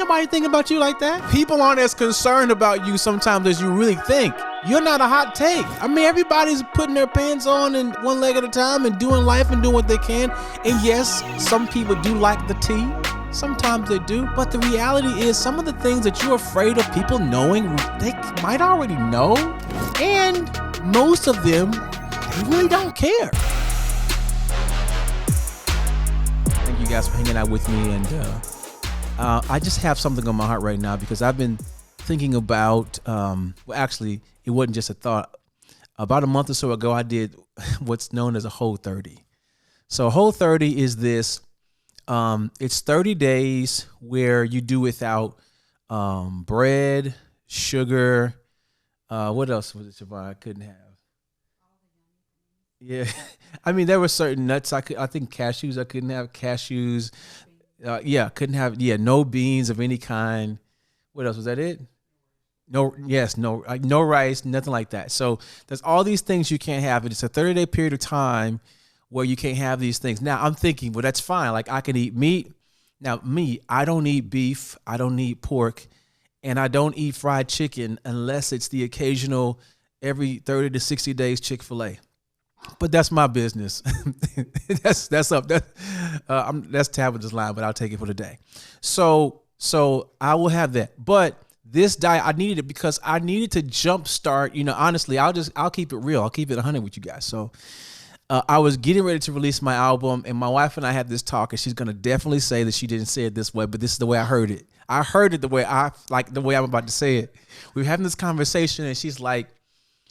nobody thinking about you like that. People aren't as concerned about you sometimes as you really think. You're not a hot take. I mean, everybody's putting their pants on and one leg at a time and doing life and doing what they can. And yes, some people do like the tea. Sometimes they do. But the reality is some of the things that you're afraid of people knowing, they might already know. And most of them, they really don't care. Thank you guys for hanging out with me. And I just have something on my heart right now because I've been thinking about, well, actually, it wasn't just a thought. About a month or so ago, I did what's known as a Whole 30. So Whole 30 is this, it's 30 days where you do without bread, sugar. What else was it, Siobhan, I couldn't have? Yeah. I mean, there were certain nuts I think cashews, I couldn't have cashews. Couldn't have, no beans of any kind. What else? Was that it? No rice, nothing like that. So there's all these things you can't have. It's a 30-day period of time where you can't have these things. Now I'm thinking, well, that's fine. Like I can eat meat. Now me, I don't eat beef. I don't eat pork, and I don't eat fried chicken unless it's the occasional every 30 to 60 days Chick-fil-A. But that's my business. that's up. That's Tabitha's line, but I'll take it for the day. So I will have that. But this diet, I needed it because I needed to jumpstart. Honestly, I'll keep it real. I'll keep it 100 with you guys. So I was getting ready to release my album, and my wife and I had this talk, and she's gonna definitely say that she didn't say it this way, but this is the way I heard it. I heard it the way I'm about to say it. We were having this conversation, and she's like,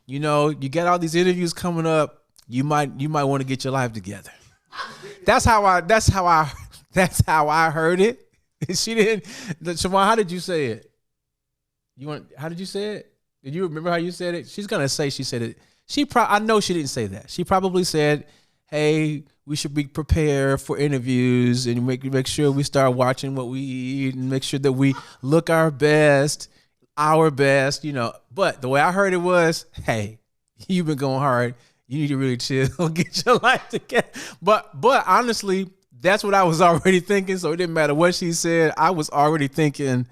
you got all these interviews coming up. You might want to get your life together. That's how I heard it. She didn't. Siobhan, how did you say it? How did you say it? Did you remember how you said it? She's gonna say she said it. I know she didn't say that. She probably said, "Hey, we should be prepared for interviews and make sure we start watching what we eat and make sure that we look our best. But the way I heard it was, hey, you've been going hard. You need to really chill, get your life together." But honestly, that's what I was already thinking. So it didn't matter what she said. I was already thinking,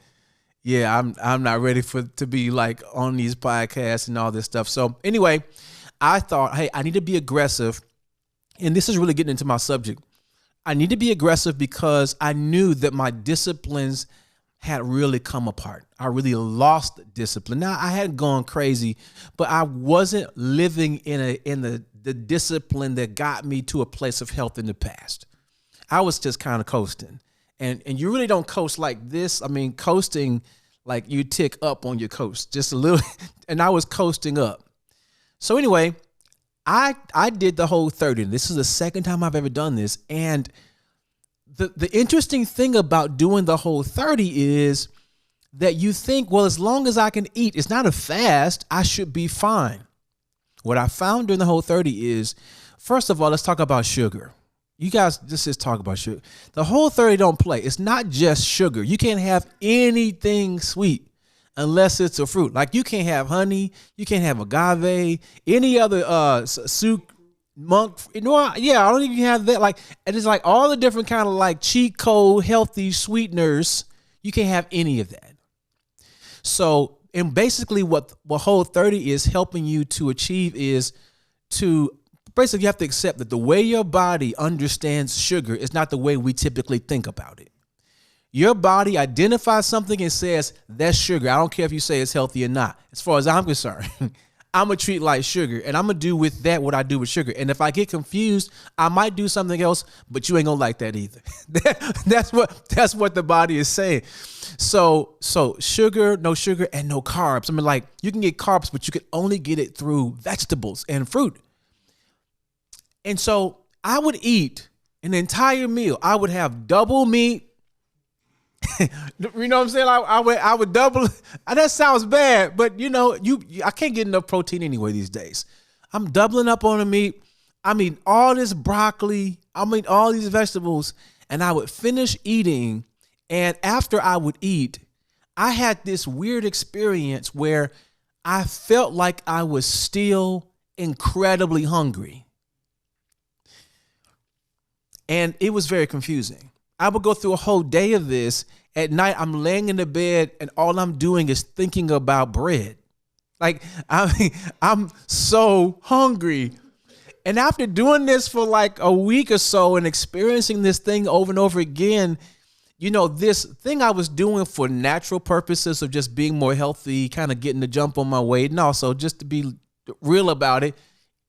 yeah, I'm not ready to be like on these podcasts and all this stuff. So anyway, I thought, hey, I need to be aggressive. And this is really getting into my subject. I need to be aggressive because I knew that my disciplines had really come apart. I really lost discipline. Now, I hadn't gone crazy, but I wasn't living in the discipline that got me to a place of health in the past. I was just kind of coasting. And you really don't coast like this. I mean, coasting, like you tick up on your coast just a little, and I was coasting up. So anyway, I did the Whole 30. This is the second time I've ever done this. And the interesting thing about doing the Whole 30 is that you think, well, as long as I can eat, it's not a fast, I should be fine. What I found during the Whole 30 is, first of all, let's talk about sugar. You guys, this is talk about sugar. The Whole 30 don't play. It's not just sugar. You can't have anything sweet unless it's a fruit. Like you can't have honey, you can't have agave, any other soup. Monk, I don't even have that. Like, and it's like all the different kind of like cheat code, healthy sweeteners. You can't have any of that. So, and basically what Whole 30 is helping you to achieve is to basically you have to accept that the way your body understands sugar is not the way we typically think about it. Your body identifies something and says, that's sugar. I don't care if you say it's healthy or not. As far as I'm concerned, I'm going to treat like sugar, and I'm going to do with that what I do with sugar. And if I get confused, I might do something else, but you ain't going to like that either. That's what the body is saying. So sugar, no sugar, and no carbs. I mean, like, you can get carbs, but you can only get it through vegetables and fruit. And so I would eat an entire meal. I would have double meat. You know what I'm saying? I would double. That sounds bad, but I can't get enough protein anyway these days. I'm doubling up on the meat. I mean, all this broccoli. I mean, all these vegetables, and I would finish eating. And after I would eat, I had this weird experience where I felt like I was still incredibly hungry, and it was very confusing. I would go through a whole day of this, At night, I'm laying in the bed and all I'm doing is thinking about bread. Like, I mean, I'm so hungry. And after doing this for like a week or so and experiencing this thing over and over again, you know, this thing I was doing for natural purposes of just being more healthy, kind of getting the jump on my weight, and also just to be real about it,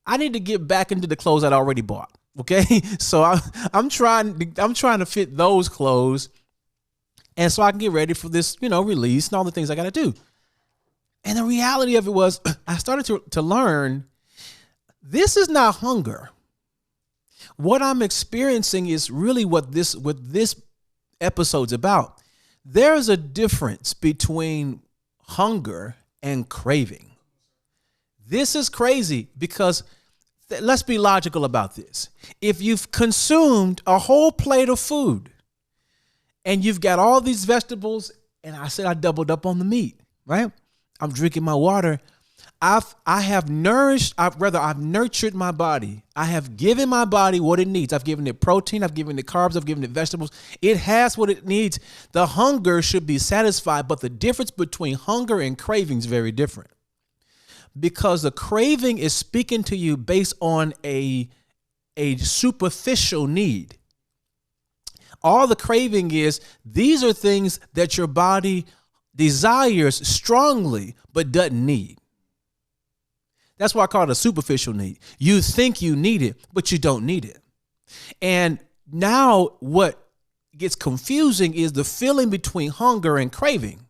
I need to get back into the clothes I'd already bought. Okay, so I'm trying to fit those clothes, and so I can get ready for this, you know, release and all the things I got to do. And the reality of it was, I started to learn this is not hunger. What I'm experiencing is really what this episode's about. There's a difference between hunger and craving. This is crazy because let's be logical about this. If you've consumed a whole plate of food and you've got all these vegetables, and I said I doubled up on the meat, right? I'm drinking my water. I've nurtured my body. I have given my body what it needs. I've given it protein. I've given it carbs. I've given it vegetables. It has what it needs. The hunger should be satisfied, but the difference between hunger and craving is very different. Because the craving is speaking to you based on a superficial need. All the craving is, these are things that your body desires strongly but doesn't need. That's why I call it a superficial need. You think you need it, but you don't need it. And now what gets confusing is the feeling between hunger and craving.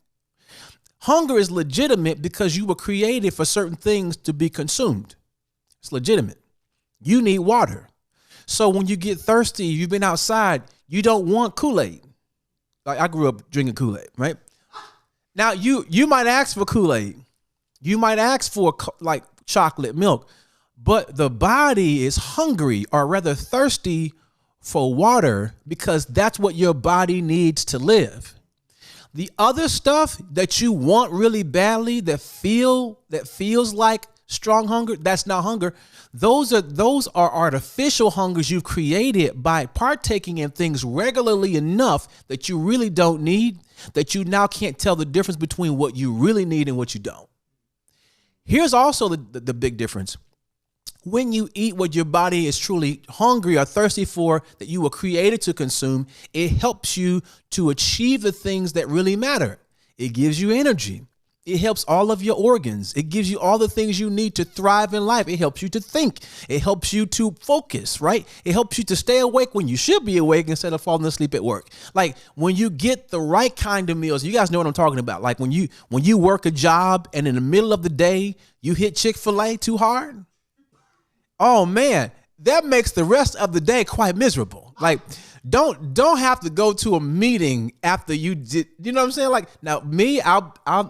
Hunger is legitimate because you were created for certain things to be consumed. It's legitimate. You need water. So when you get thirsty, you've been outside, you don't want Kool-Aid. Like, I grew up drinking Kool-Aid, right? Now you might ask for Kool-Aid. You might ask for like chocolate milk, but the body is hungry, or rather thirsty, for water, because that's what your body needs to live. The other stuff that you want really badly, that feels like strong hunger, that's not hunger. Those are artificial hungers you've created by partaking in things regularly enough that you really don't need, that you now can't tell the difference between what you really need and what you don't. Here's also the big difference. When you eat what your body is truly hungry or thirsty for, that you were created to consume, it helps you to achieve the things that really matter. It gives you energy. It helps all of your organs. It gives you all the things you need to thrive in life. It helps you to think. It helps you to focus, right? It helps you to stay awake when you should be awake instead of falling asleep at work. Like, when you get the right kind of meals, you guys know what I'm talking about. Like when you work a job and in the middle of the day, you hit Chick-fil-A too hard. Oh man, that makes the rest of the day quite miserable. Like, don't have to go to a meeting after you did. You know what I'm saying? Like, now me,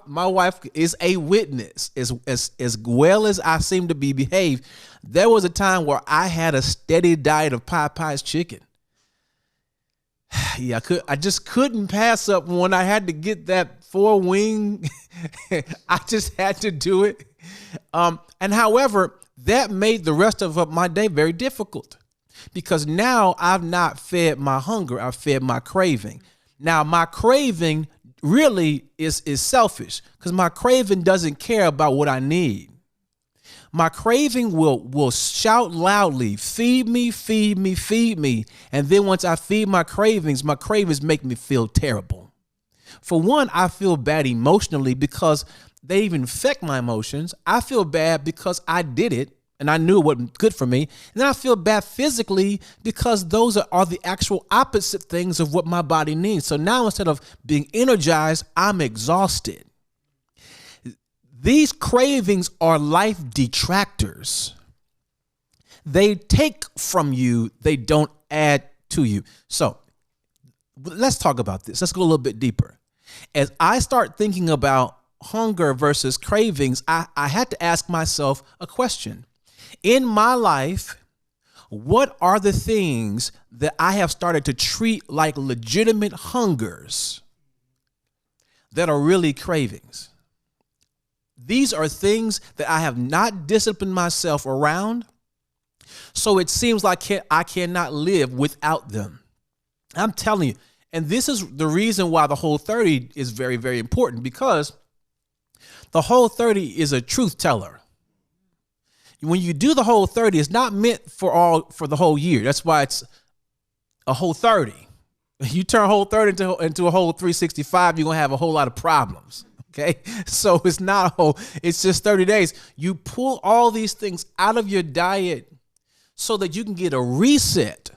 my wife is a witness. As well as I seem to be behaved, there was a time where I had a steady diet of Popeye's chicken. Yeah, I just couldn't pass up one. I had to get that 4-wing. I just had to do it. And however, that made the rest of my day very difficult, because now I've not fed my hunger, I've fed my craving. Now my craving really is selfish, because my craving doesn't care about what I need. My craving will shout loudly, feed me, feed me, feed me. And then once I feed my cravings make me feel terrible. For one, I feel bad emotionally because they even affect my emotions. I feel bad because I did it and I knew it wasn't good for me. And then I feel bad physically because those are the actual opposite things of what my body needs. So now instead of being energized, I'm exhausted. These cravings are life detractors. They take from you, they don't add to you. So let's talk about this. Let's go a little bit deeper. As I start thinking about hunger versus cravings, I had to ask myself a question. In my life, what are the things that I have started to treat like legitimate hungers that are really cravings? These are things that I have not disciplined myself around, so it seems like I cannot live without them. I'm telling you, And this is the reason why the Whole30 is very, very important, because the Whole30 is a truth teller. When you do the Whole30, it's not meant for the whole year. That's why it's a Whole30. You turn Whole30 into a whole 365, you're going to have a whole lot of problems. Okay. So it's not it's just 30 days. You pull all these things out of your diet so that you can get a reset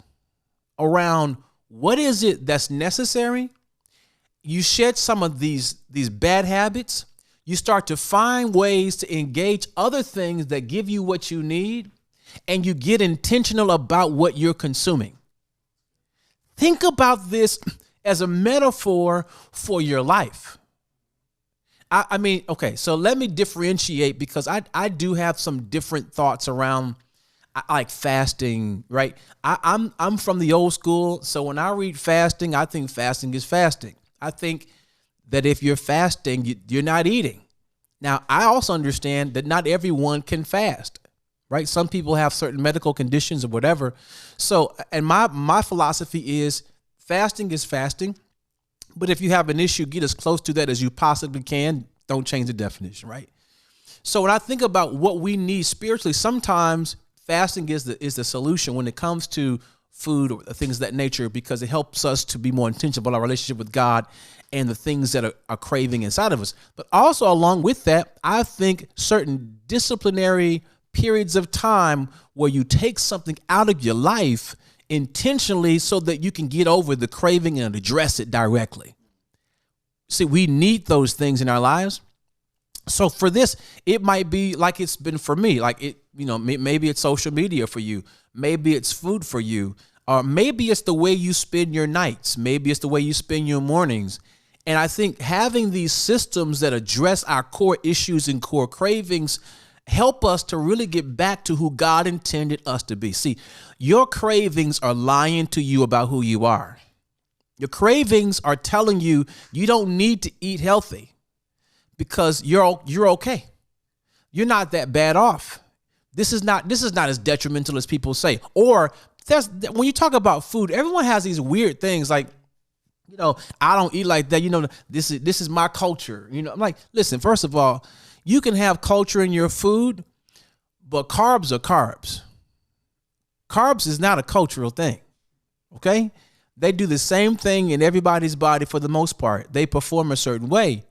around what is it that's necessary. You shed some of these bad habits. You start to find ways to engage other things that give you what you need, and you get intentional about what you're consuming. Think about this as a metaphor for your life. I mean, okay, so let me differentiate, because I do have some different thoughts around like fasting, right? I'm from the old school, so when I read fasting, I think fasting is fasting. I think that if you're fasting, you're not eating. Now, I also understand that not everyone can fast, right? Some people have certain medical conditions or whatever. So, and my philosophy is fasting is fasting. But if you have an issue, get as close to that as you possibly can. Don't change the definition, right? So when I think about what we need spiritually, sometimes fasting is the solution when it comes to food or things of that nature, because it helps us to be more intentional about our relationship with God and the things that are craving inside of us. But also along with that, I think certain disciplinary periods of time where you take something out of your life intentionally so that you can get over the craving and address it directly. See, we need those things in our lives. So for this, it might be like it's been for me, like it, maybe it's social media for you. Maybe it's food for you. Or maybe it's the way you spend your nights. Maybe it's the way you spend your mornings. And I think having these systems that address our core issues and core cravings help us to really get back to who God intended us to be. See, your cravings are lying to you about who you are. Your cravings are telling you you don't need to eat healthy because you're okay. You're not that bad off. This is not as detrimental as people say. Or when you talk about food, everyone has these weird things like, I don't eat like that. This is my culture. I'm like, listen, first of all, you can have culture in your food, but carbs are carbs. Carbs is not a cultural thing. Okay? They do the same thing in everybody's body for the most part. They perform a certain way.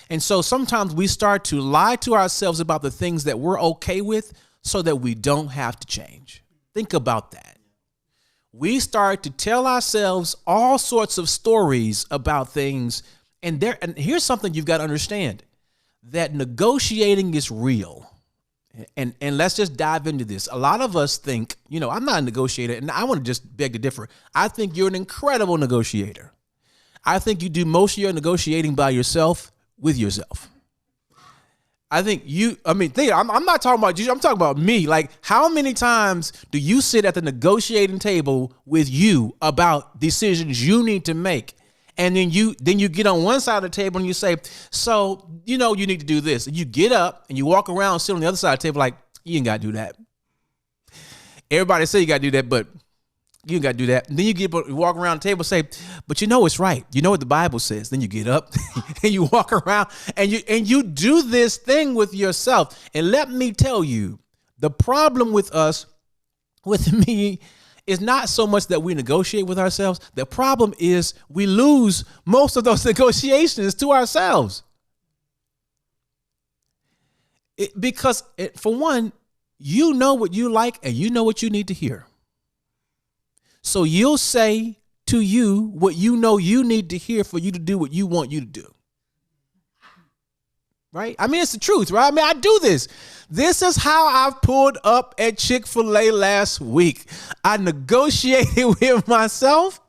And so sometimes we start to lie to ourselves about the things that we're okay with so that we don't have to change. Think about that. We start to tell ourselves all sorts of stories about things. And here's something you've got to understand, that negotiating is real. And let's just dive into this. A lot of us think, I'm not a negotiator, and I want to just beg to differ. I think you're an incredible negotiator. I think you do most of your negotiating by yourself with yourself. I think I'm not talking about you. I'm talking about me. Like, how many times do you sit at the negotiating table with you about decisions you need to make? And then you get on one side of the table and you say, so, you need to do this. And you get up and you walk around and sit on the other side of the table like, you ain't got to do that. Everybody say you got to do that, but you ain't got to do that. And then you walk around the table and say, but it's right. You know what the Bible says. Then you get up and you walk around and you do this thing with yourself. And let me tell you, the problem with me, it's not so much that we negotiate with ourselves. The problem is we lose most of those negotiations to ourselves. Because for one, you know what you like and you know what you need to hear. So you'll say to you what you know you need to hear for you to do what you want you to do. Right? I mean, it's the truth, right? I mean, I do this. This is how I pulled up at Chick-fil-A last week. I negotiated with myself.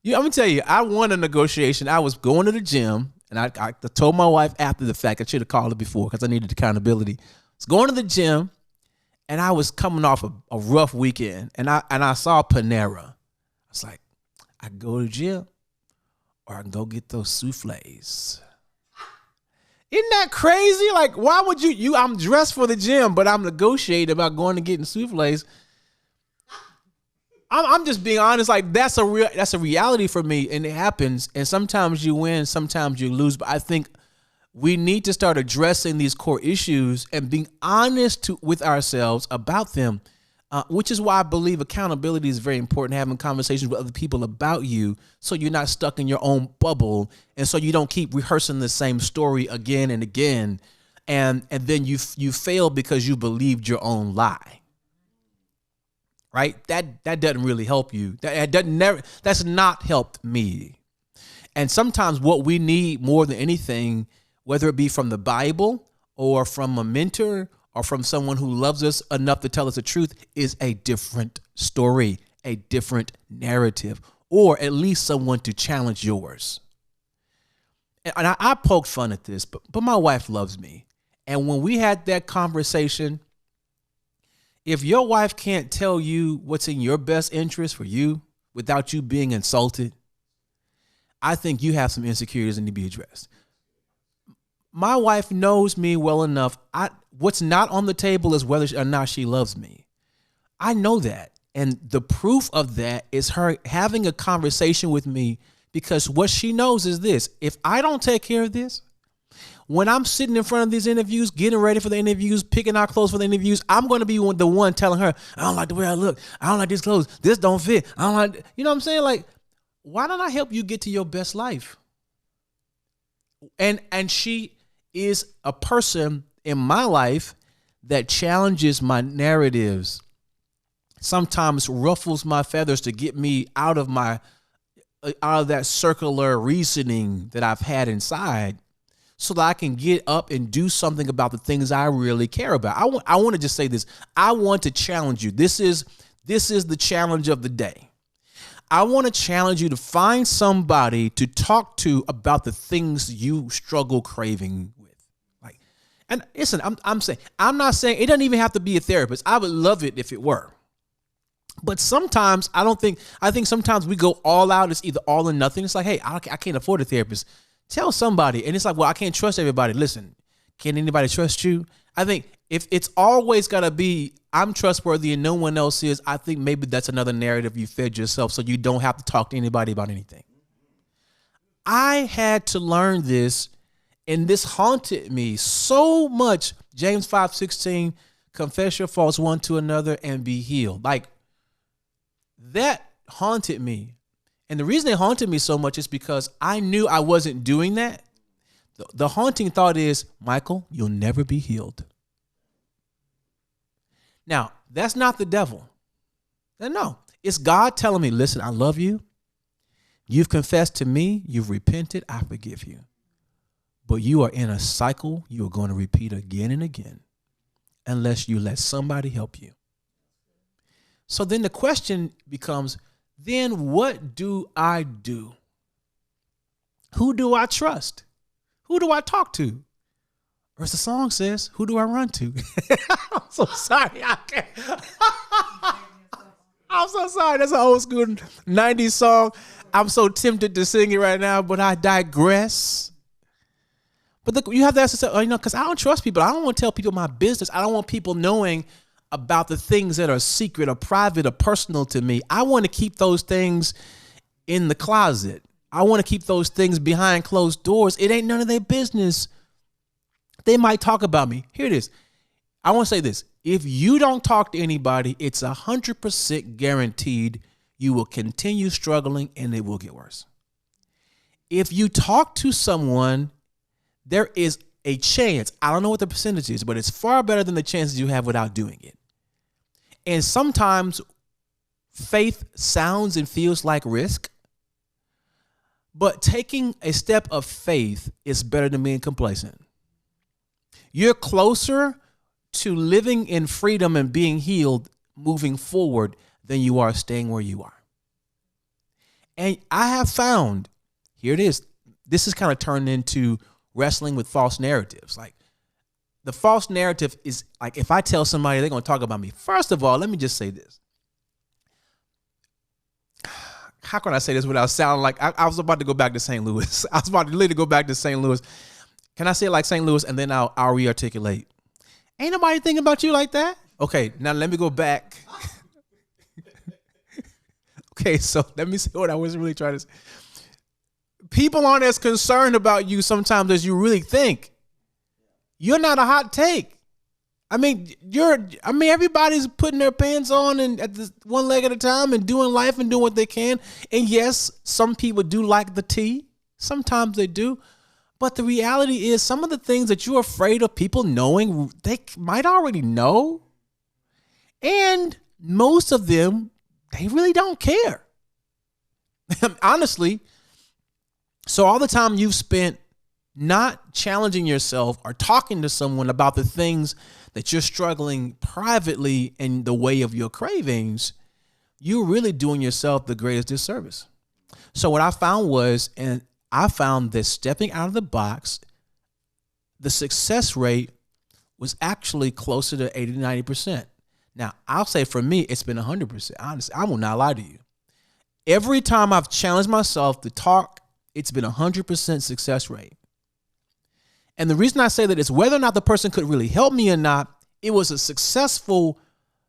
I'm going to tell you, I won a negotiation. I was going to the gym, and I told my wife after the fact, I should have called her before because I needed accountability. I was going to the gym, and I was coming off a rough weekend, and I saw Panera. I was like, I can go to the gym, or I can go get those souffles. Isn't that crazy? Like, why would I'm dressed for the gym, but I'm negotiating about going and getting souffles. I'm just being honest. Like that's a reality for me, and it happens. And sometimes you win, sometimes you lose. But I think we need to start addressing these core issues and being honest with ourselves about them, which is why I believe accountability is very important. Having conversations with other people about you, so you're not stuck in your own bubble, and so you don't keep rehearsing the same story again and again, and then you fail because you believed your own lie. Right? That doesn't really help you. That's not helped me. And sometimes what we need more than anything, whether it be from the Bible or from a mentor or from someone who loves us enough to tell us the truth, is a different story, a different narrative, or at least someone to challenge yours. And I poked fun at this, but my wife loves me. And when we had that conversation, if your wife can't tell you what's in your best interest for you without you being insulted, I think you have some insecurities that need to be addressed. My wife knows me well enough. What's not on the table is whether or not she loves me. I know that. And the proof of that is her having a conversation with me, because what she knows is this: if I don't take care of this, when I'm sitting in front of these interviews, getting ready for the interviews, picking out clothes for the interviews, I'm going to be the one telling her, I don't like the way I look. I don't like these clothes. This don't fit. I don't like, you know what I'm saying? Like, why don't I help you get to your best life? And she is a person in my life that challenges my narratives, sometimes ruffles my feathers to get me out of that circular reasoning that I've had inside, so that I can get up and do something about the things I really care about. I want to just say this. I want to challenge you. This is the challenge of the day. I want to challenge you to find somebody to talk to about the things you struggle craving with. Like, and listen, I'm not saying it doesn't even have to be a therapist. I would love it if it were. But sometimes I think sometimes we go all out. It's either all or nothing. It's like, hey, I can't afford a therapist. Tell somebody. And it's like, well, I can't trust everybody. Listen, can anybody trust you? I think if it's always got to be, I'm trustworthy and no one else is, I think maybe that's another narrative you fed yourself, so you don't have to talk to anybody about anything. I had to learn this, and this haunted me so much. James 5:16, confess your faults one to another and be healed. Like, that haunted me. And the reason it haunted me so much is because I knew I wasn't doing that. The haunting thought is, Michael, you'll never be healed. Now, that's not the devil. No, it's God telling me, listen, I love you. You've confessed to me. You've repented. I forgive you. But you are in a cycle you are going to repeat again and again unless you let somebody help you. So then the question becomes, then what do I do? Who do I trust? Who do I talk to? Or as the song says, who do I run to? I'm so sorry. I can't. I'm so sorry. That's an old school 90s song. I'm so tempted to sing it right now, but I digress. But you have to ask yourself, because I don't trust people. I don't want to tell people my business. I don't want people knowing about the things that are secret or private or personal to me. I want to keep those things in the closet. I want to keep those things behind closed doors. It ain't none of their business. They might talk about me. Here it is. I want to say this. If you don't talk to anybody, it's 100% guaranteed you will continue struggling and it will get worse. If you talk to someone, there is a chance, I don't know what the percentage is, but it's far better than the chances you have without doing it. And sometimes faith sounds and feels like risk, but taking a step of faith is better than being complacent. You're closer to living in freedom and being healed moving forward than you are staying where you are. And I have found, here it is, this is kind of turned into wrestling with false narratives. Like, the false narrative is like, if I tell somebody they're going to talk about me. First of all, let me just say this. How can I say this without sounding like I was about to go back to St. Louis? I was about to literally go back to St. Louis. Can I say it like St. Louis and then I'll re-articulate? Ain't nobody thinking about you like that? Okay, now let me go back. Okay, so let me see what I was really trying to say. People aren't as concerned about you sometimes as you really think. You're not a hot take. I mean, everybody's putting their pants on and at this one leg at a time and doing life and doing what they can. And yes, some people do like the tea. Sometimes they do. But the reality is some of the things that you're afraid of people knowing, they might already know. And most of them, they really don't care. Honestly. So all the time you've spent not challenging yourself or talking to someone about the things that you're struggling privately in the way of your cravings, you're really doing yourself the greatest disservice. So what I found that stepping out of the box, the success rate was actually closer to 80 to 90%. Now, I'll say for me, it's been 100%. Honestly, I will not lie to you. Every time I've challenged myself to talk, it's been 100% success rate. And the reason I say that is whether or not the person could really help me or not, it was a successful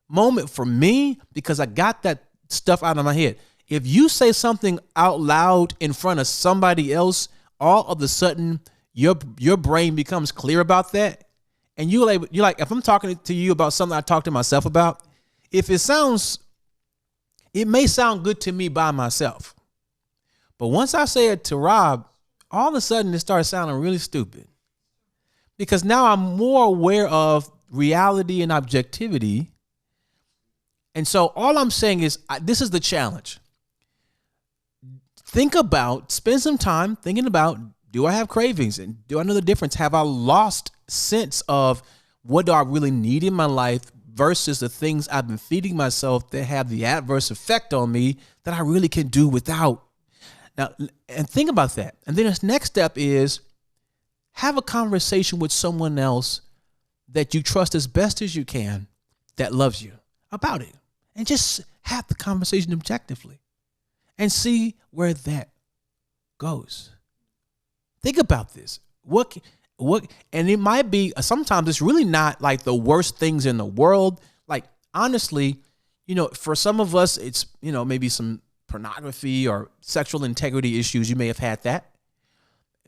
moment for me because I got that stuff out of my head. If you say something out loud in front of somebody else, all of a sudden your brain becomes clear about that. And you're like, if I'm talking to you about something I talk to myself about, it may sound good to me by myself. But once I say it to Rob, all of a sudden it starts sounding really stupid. Because now I'm more aware of reality and objectivity. And so all I'm saying is this is the challenge. Spend some time thinking about, do I have cravings? And do I know the difference? Have I lost sense of what do I really need in my life versus the things I've been feeding myself that have the adverse effect on me that I really can do without? Now, and think about that. And then this next step is have a conversation with someone else that you trust as best as you can that loves you about it. And just have the conversation objectively and see where that goes. Think about this. What, and it might be, sometimes it's really not like the worst things in the world. Like, honestly, for some of us, it's, maybe some pornography or sexual integrity issues. You may have had that.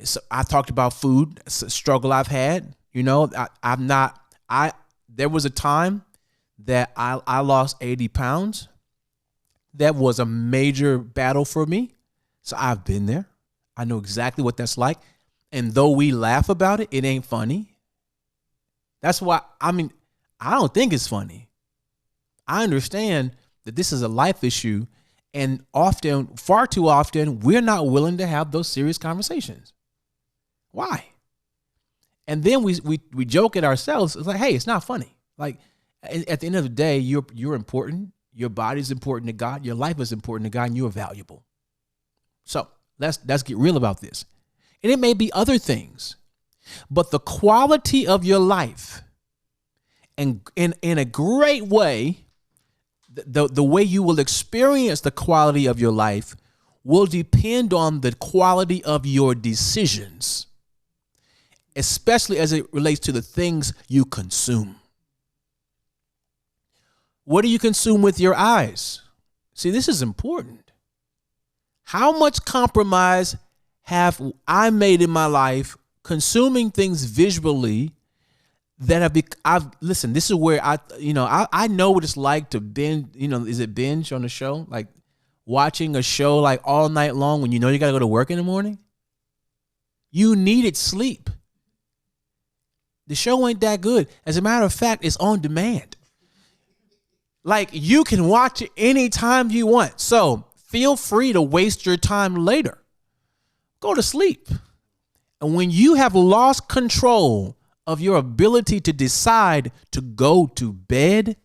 So I talked about food, it's a struggle I've had. There was a time that I lost 80 pounds. That was a major battle for me. So I've been there. I know exactly what that's like. And though we laugh about it, it ain't funny. That's why, I don't think it's funny. I understand that this is a life issue. And far too often, we're not willing to have those serious conversations. Why? And then we joke at ourselves. It's like, hey, it's not funny. Like, at the end of the day, you're important. Your body's important to God. Your life is important to God, and you're valuable. So let's get real about this. And it may be other things, but the quality of your life, and in a great way, the way you will experience the quality of your life will depend on the quality of your decisions, especially as it relates to the things you consume. What do you consume with your eyes? See, this is important. How much compromise have I made in my life consuming things visually that listen, this is where I know what it's like to binge, is it binge on a show? Like watching a show like all night long when you got to go to work in the morning? You needed sleep. The show ain't that good. As a matter of fact, it's on demand. Like you can watch it anytime you want. So feel free to waste your time later. Go to sleep. And when you have lost control of your ability to decide to go to bed,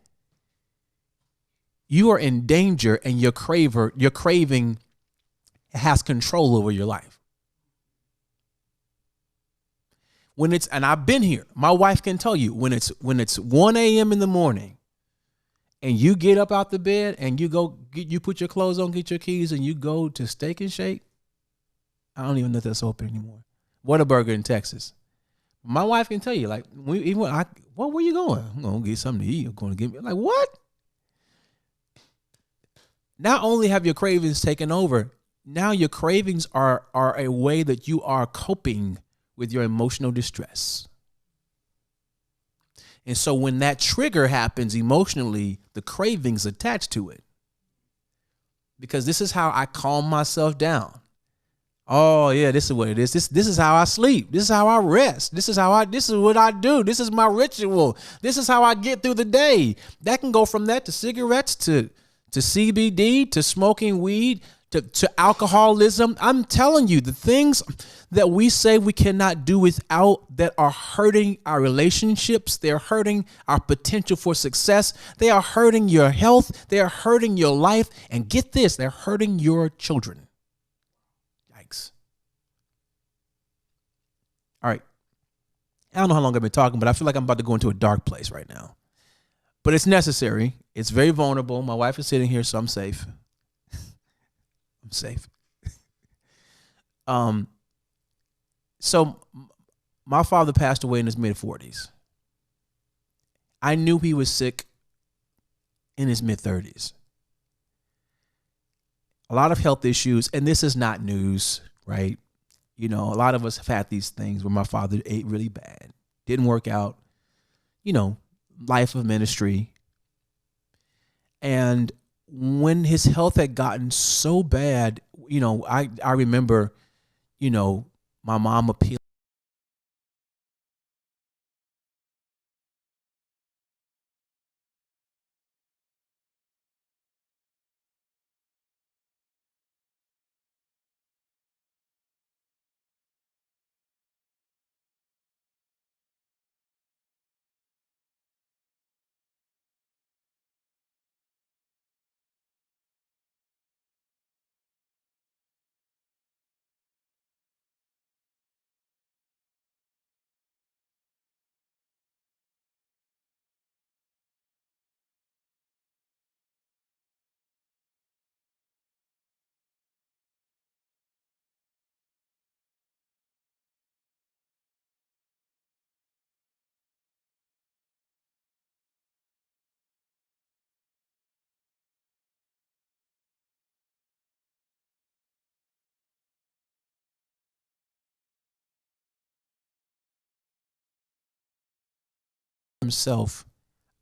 you are in danger and your craving has control over your life. And I've been here, my wife can tell you, when it's 1 a.m. in the morning and you get up out the bed and you put your clothes on, get your keys, and you go to Steak and Shake. I don't even know if that's open anymore. Whataburger in Texas. My wife can tell you, like, where you going? I'm going to get something to eat. I'm going to get me. Like, what? not only have your cravings taken over, now your cravings are a way that you are coping with your emotional distress. And so when that trigger happens emotionally, the cravings attached to it. Because this is how I calm myself down. Oh yeah, this is what it is. This is how I sleep. This is how I rest. This is what I do. This is my ritual. This is how I get through the day. That can go from that to cigarettes to CBD to smoking weed to alcoholism. I'm telling you, the things that we say we cannot do without that are hurting our relationships. They're hurting our potential for success. They are hurting your health. They are hurting your life. And get this, they're hurting your children. Yikes. All right. I don't know how long I've been talking, but I feel like I'm about to go into a dark place right now. But it's necessary. It's very vulnerable. My wife is sitting here, so I'm safe. I'm safe. So my father passed away in his mid-40s. I knew he was sick in his mid-30s. A lot of health issues, and this is not news, right? You know, a lot of us have had these things where my father ate really bad, didn't work out, you know, life of ministry. And when his health had gotten so bad, you know, I remember, you know, my mom appealed himself.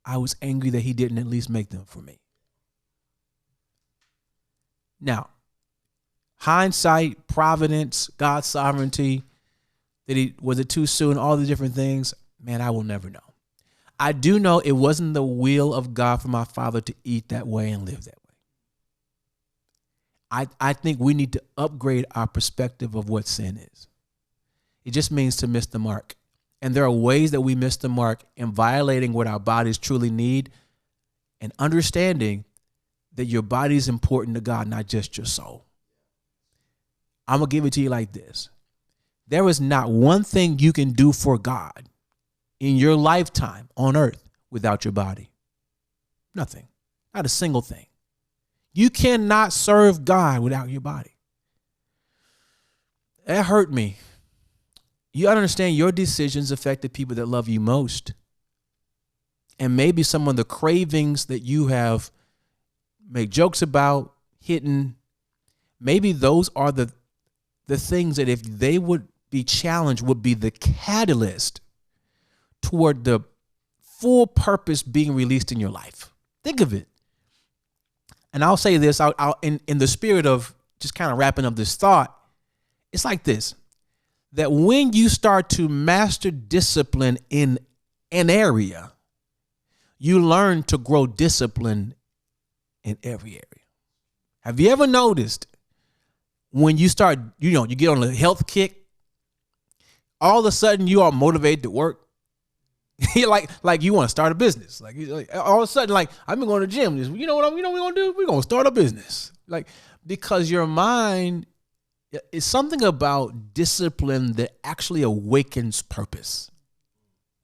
I was angry that he didn't at least make them for me. Now, hindsight, providence, God's sovereignty, was it too soon, all the different things, man, I will never know. I do know it wasn't the will of God for my father to eat that way and live that way. I think we need to upgrade our perspective of what sin is. It just means to miss the mark. And there are ways that we miss the mark in violating what our bodies truly need and understanding that your body is important to God, not just your soul. I'm going to give it to you like this. There is not one thing you can do for God in your lifetime on earth without your body. Nothing. Not a single thing. You cannot serve God without your body. That hurt me. You gotta understand your decisions affect the people that love you most. And maybe some of the cravings that you have made jokes about, hidden, maybe those are the things that if they would be challenged would be the catalyst toward the full purpose being released in your life. Think of it. And I'll say this I'll in the spirit of just kind of wrapping up this thought. It's like this, that when you start to master discipline in an area, you learn to grow discipline in every area. Have you ever noticed when you start, you get on a health kick, all of a sudden you are motivated to work? You're like you want to start a business. Like all of a sudden, like I've been going to the gym. You know what we're gonna do? We're gonna start a business. Like, because your mind is something about discipline that actually awakens purpose.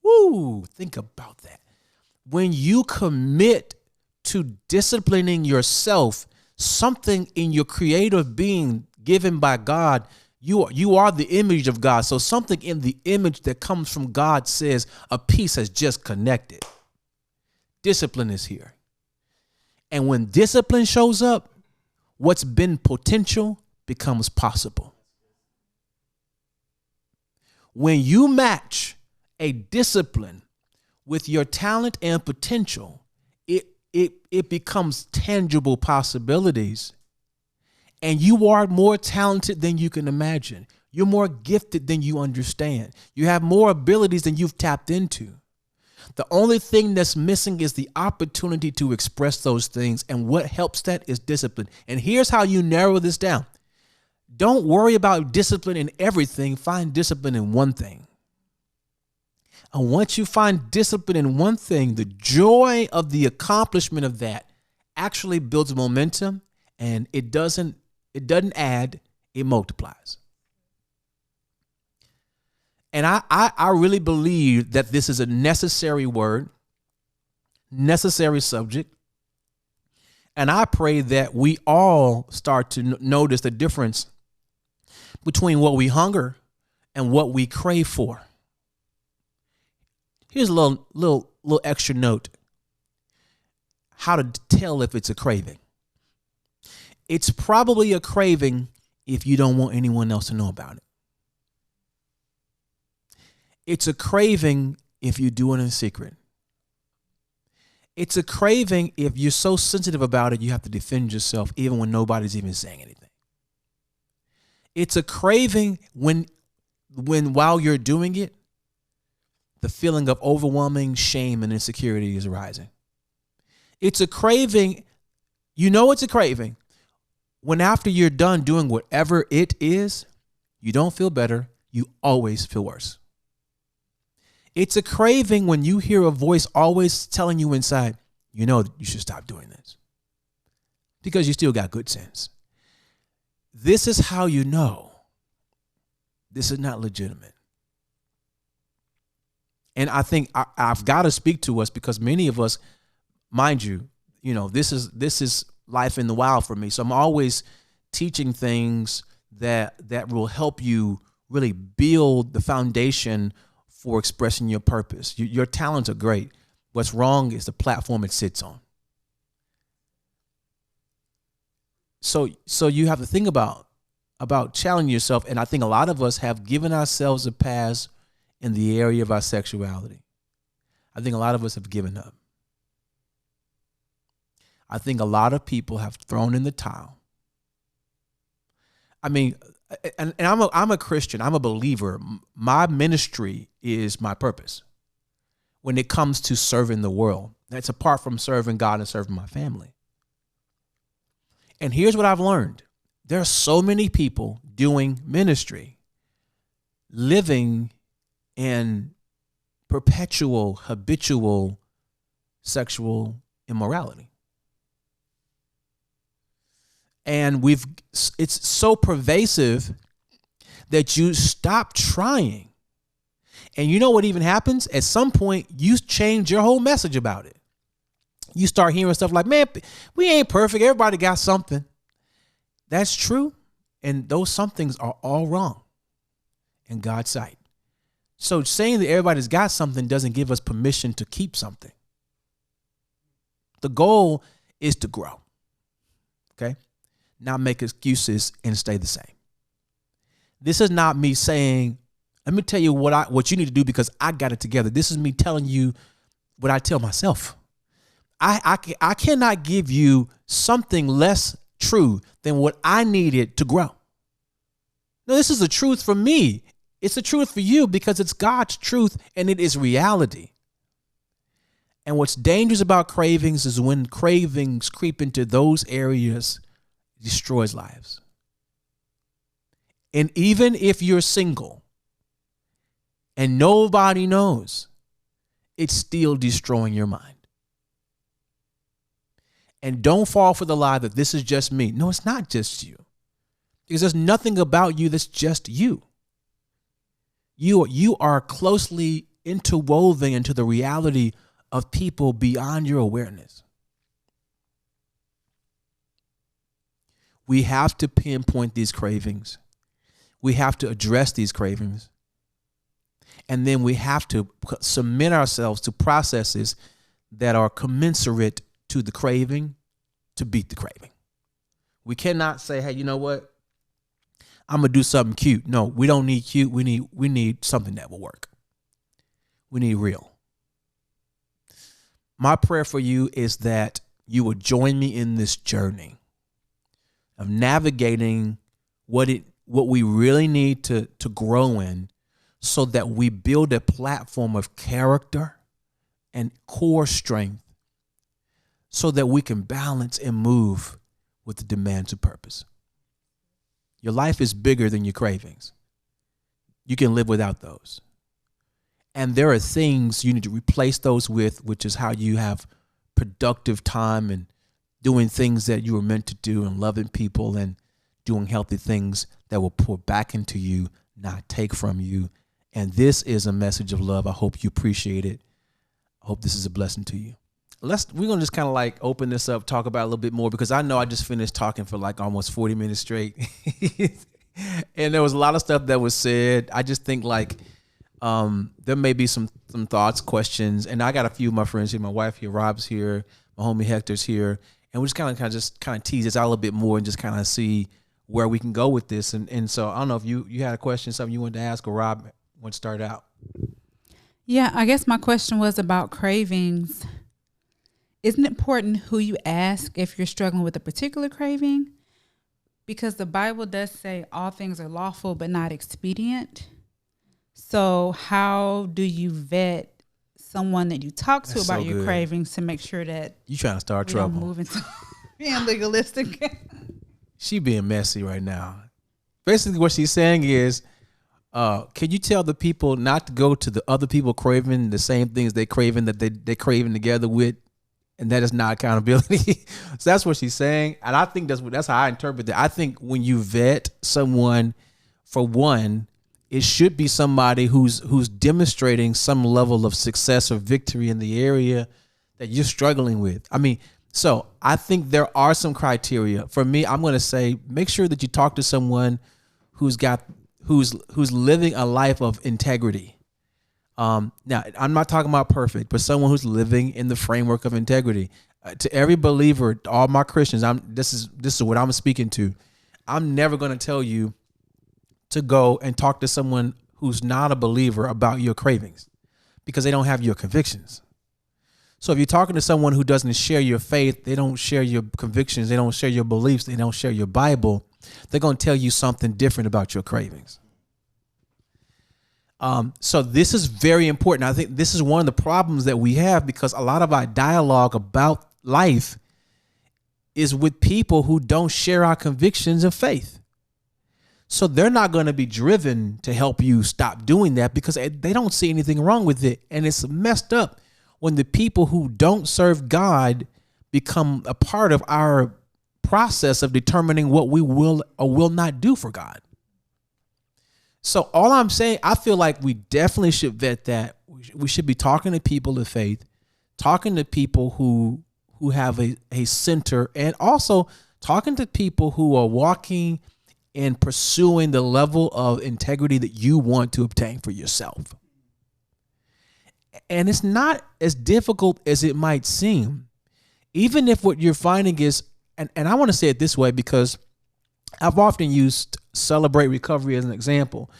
Woo! Think about that. When you commit to disciplining yourself, something in your creative being given by God, you are the image of God. So something in the image that comes from God says a piece has just connected. Discipline is here. And when discipline shows up, what's been potential becomes possible. When you match a discipline with your talent and potential, it becomes tangible possibilities. And you are more talented than you can imagine. You're more gifted than you understand. You have more abilities than you've tapped into. The only thing that's missing is the opportunity to express those things. And what helps that is discipline. And here's how you narrow this down. Don't worry about discipline in everything. Find discipline in one thing. And once you find discipline in one thing, the joy of the accomplishment of that actually builds momentum, and it doesn't add, it multiplies. And I really believe that this is a necessary word, necessary subject. And I pray that we all start to notice the difference between what we hunger and what we crave for. Here's a little extra note. How to tell if it's a craving. It's probably a craving if you don't want anyone else to know about it. It's a craving if you do it in secret. It's a craving if you're so sensitive about it, you have to defend yourself even when nobody's even saying anything. It's a craving when while you're doing it, the feeling of overwhelming shame and insecurity is arising. It's a craving, it's a craving when after you're done doing whatever it is, you don't feel better, you always feel worse. It's a craving when you hear a voice always telling you inside, you should stop doing this because you still got good sense. This is how you know this is not legitimate. And I think I've got to speak to us because many of us, mind you, this is life in the wild for me. So I'm always teaching things that will help you really build the foundation for expressing your purpose. Your talents are great. What's wrong is the platform it sits on. So you have to think about challenging yourself. And I think a lot of us have given ourselves a pass in the area of our sexuality. I think a lot of us have given up. I think a lot of people have thrown in the towel. I mean, and I'm a Christian. I'm a believer. My ministry is my purpose when it comes to serving the world. That's apart from serving God and serving my family. And here's what I've learned. There are so many people doing ministry, living in perpetual, habitual sexual immorality. And it's so pervasive that you stop trying. And you know what even happens? At some point, you change your whole message about it. You start hearing stuff like, man, we ain't perfect. Everybody got something. That's true. And those somethings are all wrong in God's sight. So saying that everybody's got something doesn't give us permission to keep something. The goal is to grow. Okay? Not make excuses and stay the same. This is not me saying, let me tell you what you need to do because I got it together. This is me telling you what I tell myself. I cannot give you something less true than what I needed to grow. No, this is the truth for me. It's the truth for you because it's God's truth and it is reality. And what's dangerous about cravings is when cravings creep into those areas, it destroys lives. And even if you're single and nobody knows, it's still destroying your mind. And don't fall for the lie that this is just me. No, it's not just you. Because there's nothing about you that's just you. You are closely interwoven into the reality of people beyond your awareness. We have to pinpoint these cravings. We have to address these cravings. And then we have to submit ourselves to processes that are commensurate to the craving to beat the craving. We cannot say, hey, you know what? I'm gonna do something cute. No, we don't need cute. We need something that will work. We need real. My prayer for you is that you will join me in this journey of navigating what we really need to grow in, so that we build a platform of character and core strength, so that we can balance and move with the demands of purpose. Your life is bigger than your cravings. You can live without those. And there are things you need to replace those with, which is how you have productive time and doing things that you were meant to do and loving people and doing healthy things that will pour back into you, not take from you. And this is a message of love. I hope you appreciate it. I hope this is a blessing to you. We're going to just kind of like open this up, talk about it a little bit more, because I know I just finished talking for like almost 40 minutes straight. And there was a lot of stuff that was said. I just think like there may be some thoughts, questions, and I got a few of my friends here. My wife here, Rob's here, my homie Hector's here, and we're just kind of tease this out a little bit more and just kind of see where we can go with this. And so I don't know if you had a question, something you wanted to ask, or Rob want to start out. Yeah, I guess my question was about cravings. Isn't it important who you ask if you're struggling with a particular craving? Because the Bible does say all things are lawful but not expedient. So how do you vet someone that you talk to about your cravings to make sure that you trying to start trouble? Don't move into being legalistic. She being messy right now. Basically, what she's saying is, can you tell the people not to go to the other people craving the same things they craving that they craving together with, and that is not accountability? So that's what she's saying, and I think that's how I interpret it. I think when you vet someone, for one, it should be somebody who's demonstrating some level of success or victory in the area that you're struggling with. I mean, so I think there are some criteria. For me, I'm going to say make sure that you talk to someone who's living a life of integrity. Now, I'm not talking about perfect, but someone who's living in the framework of integrity. To every believer, all my Christians, this is what I'm speaking to. I'm never going to tell you to go and talk to someone who's not a believer about your cravings, because they don't have your convictions. So if you're talking to someone who doesn't share your faith, they don't share your convictions, they don't share your beliefs, they don't share your Bible, they're going to tell you something different about your cravings. So this is very important. I think this is one of the problems that we have, because a lot of our dialogue about life is with people who don't share our convictions of faith. So they're not going to be driven to help you stop doing that, because they don't see anything wrong with it. And it's messed up when the people who don't serve God become a part of our process of determining what we will or will not do for God. So all I'm saying, I feel like we definitely should vet that. We should be talking to people of faith, talking to people who have a center, and also talking to people who are walking and pursuing the level of integrity that you want to obtain for yourself. And it's not as difficult as it might seem. Even if what you're finding is, and I want to say it this way, because I've often used Celebrate Recovery as an example.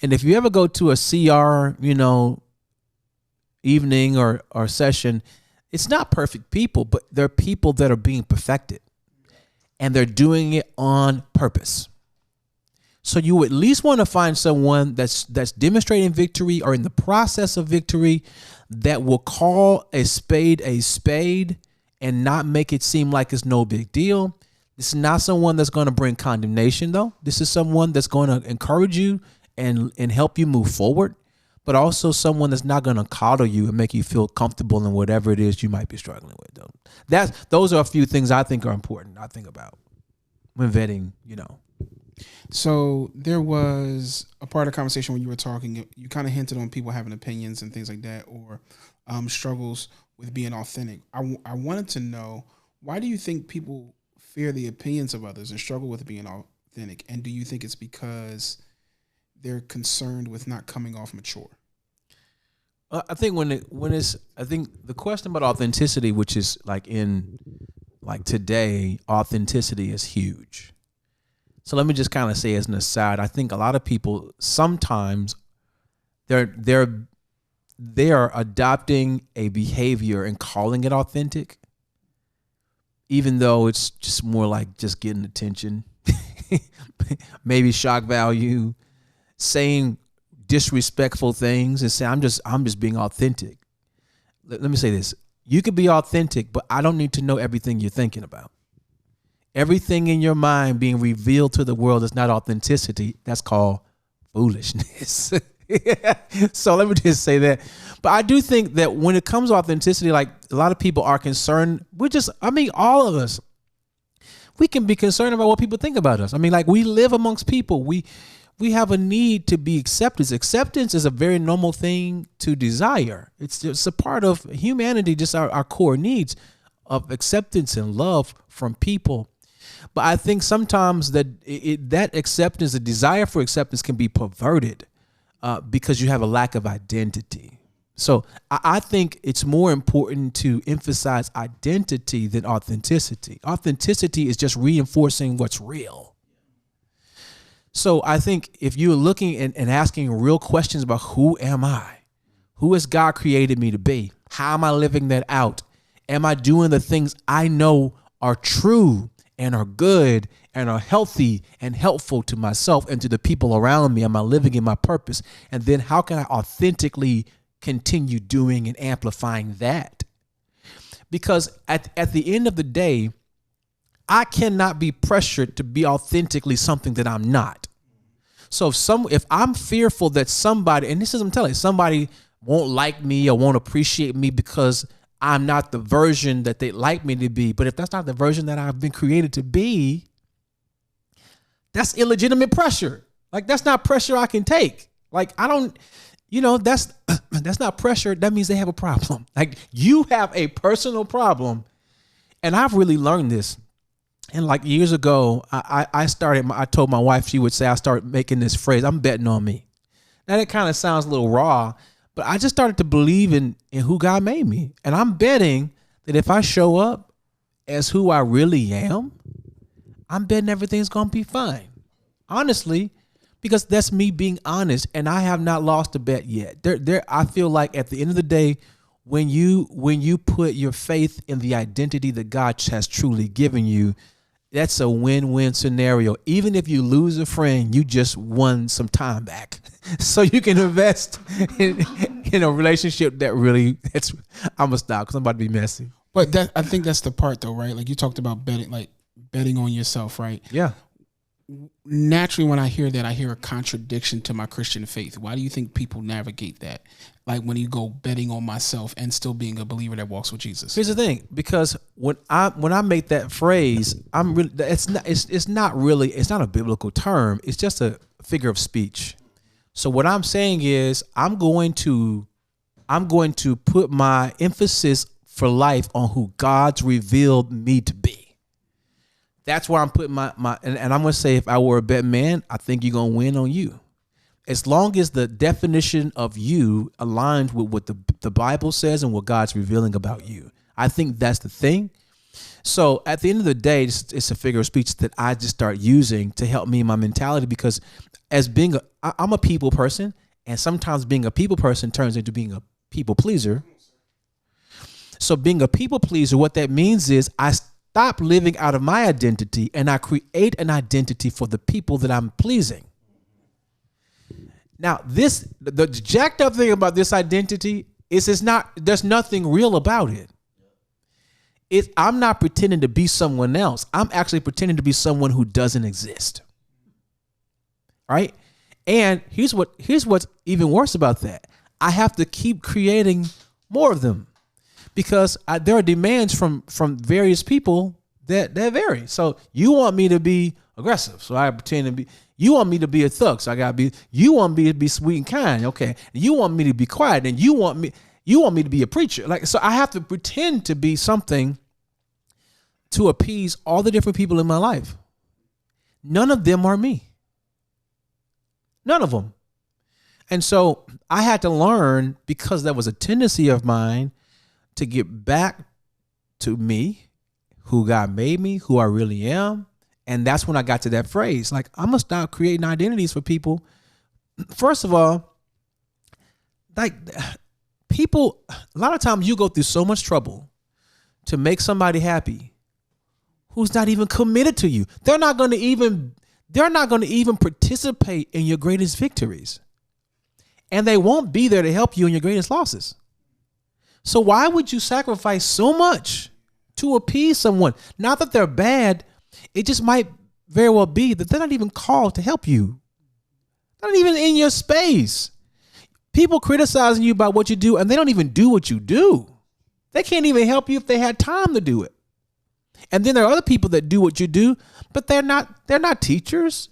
And if you ever go to a CR, evening or session, it's not perfect people, but they're people that are being perfected, and they're doing it on purpose. So you at least want to find someone that's demonstrating victory or in the process of victory, that will call a spade and not make it seem like it's no big deal. This is not someone that's going to bring condemnation, though. This is someone that's going to encourage you and help you move forward, but also someone that's not going to coddle you and make you feel comfortable in whatever it is you might be struggling with, though. Those are a few things I think are important. I think about when vetting, So there was a part of the conversation when you were talking, you kind of hinted on people having opinions and things like that, or struggles with being authentic. I wanted to know, why do you think people fear the opinions of others and struggle with being authentic? And do you think it's because they're concerned with not coming off mature? I think I think the question about authenticity, which is like in like today, authenticity is huge. So let me just kind of say as an aside, I think a lot of people sometimes they're adopting a behavior and calling it authentic, even though it's just more like just getting attention, maybe shock value, saying disrespectful things and saying, I'm just being authentic. Let me say this. You could be authentic, but I don't need to know everything you're thinking about. Everything in your mind being revealed to the world is not authenticity. That's called foolishness. So let me just say that. But I do think that when it comes to authenticity, like a lot of people are concerned. All of us, we can be concerned about what people think about us. I mean, like we live amongst people. We have a need to be accepted. Acceptance is a very normal thing to desire. It's just a part of humanity, just our core needs of acceptance and love from people. But I think sometimes that that acceptance, the desire for acceptance can be perverted because you have a lack of identity. So I think it's more important to emphasize identity than authenticity. Authenticity is just reinforcing what's real. So I think if you're looking and asking real questions about who am I? Who has God created me to be? How am I living that out? Am I doing the things I know are true and are good and are healthy and helpful to myself and to the people around me? Am I living in my purpose? And then how can I authentically continue doing and amplifying that? Because at the end of the day, I cannot be pressured to be authentically something that I'm not. So if I'm fearful that somebody, and this is, I'm telling you, somebody won't like me or won't appreciate me because I'm not the version that they like me to be. But if that's not the version that I've been created to be, that's illegitimate pressure. Like that's not pressure I can take. Like I don't, that's not pressure. That means they have a problem. Like you have a personal problem. And I've really learned this. And like years ago, I told my wife, she would say, I started making this phrase, I'm betting on me. Now that kind of sounds a little raw, but I just started to believe in who God made me. And I'm betting that if I show up as who I really am, I'm betting everything's going to be fine. Honestly, because that's me being honest. And I have not lost a bet yet. I feel like at the end of the day, when you put your faith in the identity that God has truly given you, that's a win-win scenario. Even if you lose a friend, you just won some time back. So you can invest in a relationship that really, I'm going to stop because I'm about to be messy. But I think that's the part though, right? Like you talked about betting on yourself, right? Yeah. Naturally, when I hear that, I hear a contradiction to my Christian faith. Why do you think people navigate that? Like when you go betting on myself and still being a believer that walks with Jesus. Here's the thing, because when I make that phrase, it's not a biblical term. It's just a figure of speech. So what I'm saying is I'm going to put my emphasis for life on who God's revealed me to be. That's where I'm putting my and I'm going to say, if I were a bet man, I think you're going to win on you. As long as the definition of you aligns with what the Bible says and what God's revealing about you. I think that's the thing. So at the end of the day, it's a figure of speech that I just start using to help me in my mentality, because I'm a people person, and sometimes being a people person turns into being a people pleaser. So being a people pleaser, what that means is I stop living out of my identity and I create an identity for the people that I'm pleasing. Now, the jacked up thing about this identity is there's nothing real about it. I'm not pretending to be someone else. I'm actually pretending to be someone who doesn't exist. Right? And here's what's even worse about that. I have to keep creating more of them, because there are demands from various people that vary. So you want me to be aggressive, so I pretend to be. You want me to be a thug, so I gotta be. You want me to be sweet and kind, okay? You want me to be quiet, and you want me to be a preacher. Like, so I have to pretend to be something to appease all the different people in my life. None of them are me. None of them. And so I had to learn, because that was a tendency of mine, to get back to me, who God made me, who I really am. And that's when I got to that phrase. Like, I'm going to stop creating identities for people. First of all, like, people, a lot of times you go through so much trouble to make somebody happy who's not even committed to you. They're not going to even participate in your greatest victories. And they won't be there to help you in your greatest losses. So why would you sacrifice so much to appease someone? Not that they're bad. It just might very well be that they're not even called to help you. Not even in your space. People criticizing you about what you do, and they don't even do what you do. They can't even help you if they had time to do it. And then there are other people that do what you do, but they're not teachers.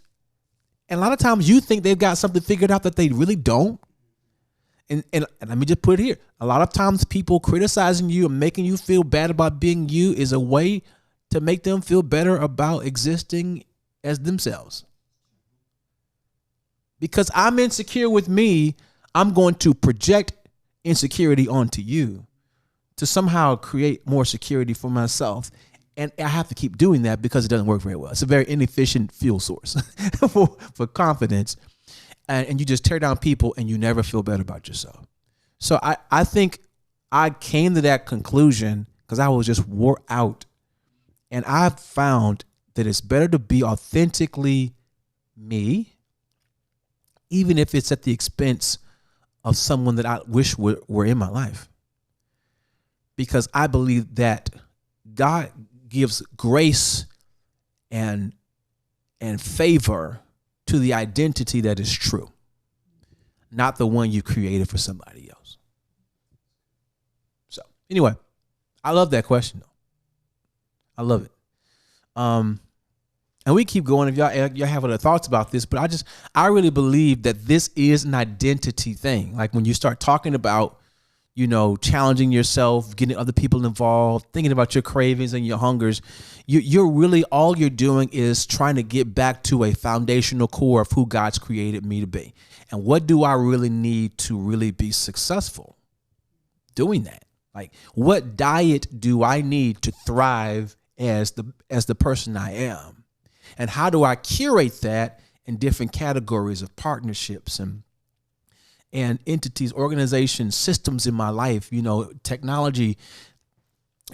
And a lot of times you think they've got something figured out that they really don't. And let me just put it here. A lot of times people criticizing you and making you feel bad about being you is a way to make them feel better about existing as themselves. Because I'm insecure with me, I'm going to project insecurity onto you to somehow create more security for myself. And I have to keep doing that because it doesn't work very well. It's a very inefficient fuel source for confidence. And you just tear down people and you never feel better about yourself. So I think I came to that conclusion because I was just wore out. And I've found that it's better to be authentically me, even if it's at the expense of someone that I wish were in my life. Because I believe that God gives grace and favor to the identity that is true, not the one you created for somebody else. So anyway, I love that question though. I love it. And we keep going if y'all have other thoughts about this, but I really believe that this is an identity thing. Like when you start talking about, challenging yourself, getting other people involved, thinking about your cravings and your hungers, you're really, all you're doing is trying to get back to a foundational core of who God's created me to be. And what do I really need to really be successful doing that? Like, what diet do I need to thrive as the person I am? And how do I curate that in different categories of partnerships and entities, organizations, systems in my life, technology,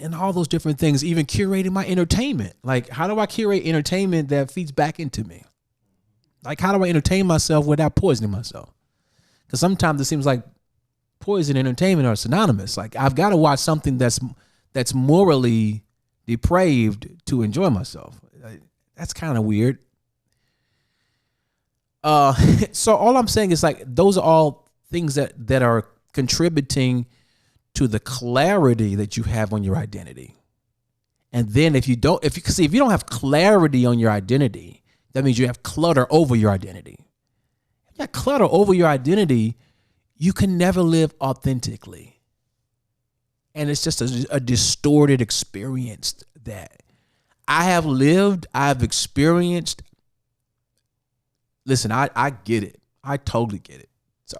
and all those different things, even curating my entertainment. Like, how do I curate entertainment that feeds back into me? Like, how do I entertain myself without poisoning myself? Because sometimes it seems like poison and entertainment are synonymous. Like, I've got to watch something that's morally depraved to enjoy myself. That's kind of weird. So all I'm saying is, like, those are all things that are contributing to the clarity that you have on your identity. And then if you don't have clarity on your identity, that means you have clutter over your identity. If you have clutter over your identity, you can never live authentically. And it's just a distorted experience that I've experienced. Listen, I get it. I totally get it. So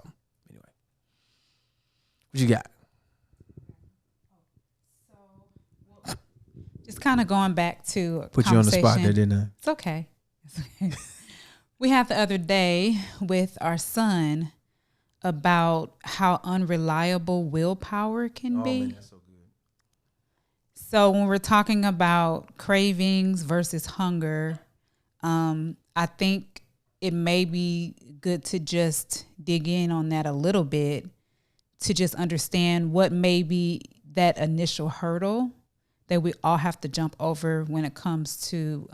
anyway, what you got? Just kind of going back to put you on the spot there, didn't I? It's okay. We had the other day with our son about how unreliable willpower can be. Man, that's so good. So when we're talking about cravings versus hunger, I think it may be good to just dig in on that a little bit to just understand what may be that initial hurdle that we all have to jump over when it comes to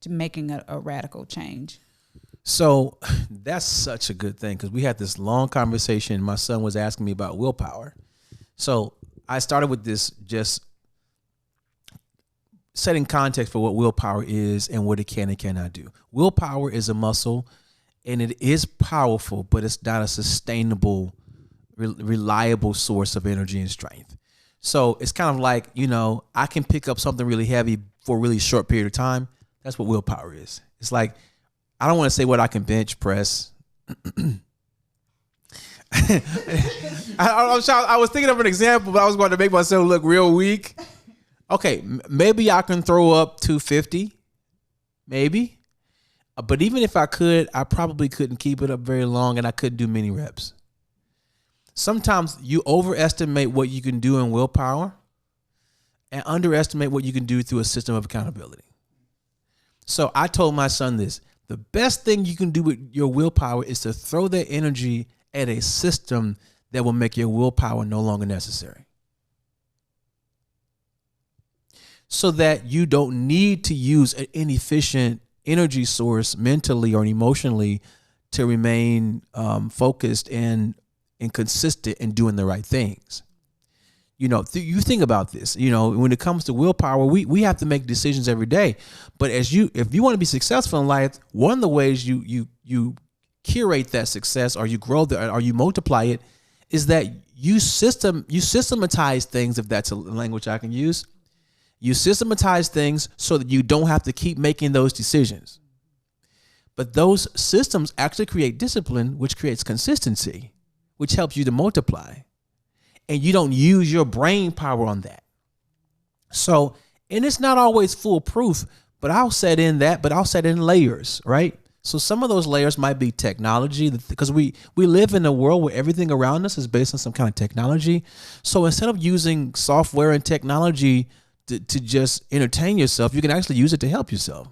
making a radical change. So that's such a good thing, because we had this long conversation. My son was asking me about willpower. So I started with this, just setting context for what willpower is and what it can and cannot do. Willpower is a muscle, and it is powerful, but it's not a sustainable, reliable source of energy and strength. So it's kind of like, I can pick up something really heavy for a really short period of time. That's what willpower is. It's like, I don't want to say what I can bench press. I was thinking of an example, but I was going to make myself look real weak. Okay, maybe I can throw up 250, maybe. But even if I could, I probably couldn't keep it up very long, and I couldn't do many reps. Sometimes you overestimate what you can do in willpower and underestimate what you can do through a system of accountability. So I told my son this: the best thing you can do with your willpower is to throw that energy at a system that will make your willpower no longer necessary. So that you don't need to use an inefficient energy source mentally or emotionally to remain focused and consistent in doing the right things. You know, you think about this, you know, when it comes to willpower, we have to make decisions every day. But if you want to be successful in life, one of the ways you curate that success, or you grow or you multiply it, is that you systematize things, if that's a language I can use. You systematize things so that you don't have to keep making those decisions. But those systems actually create discipline, which creates consistency, which helps you to multiply. And you don't use your brain power on that. So, and it's not always foolproof, but I'll set in layers, right? So some of those layers might be technology, because we live in a world where everything around us is based on some kind of technology. So instead of using software and technology to just entertain yourself, you can actually use it to help yourself.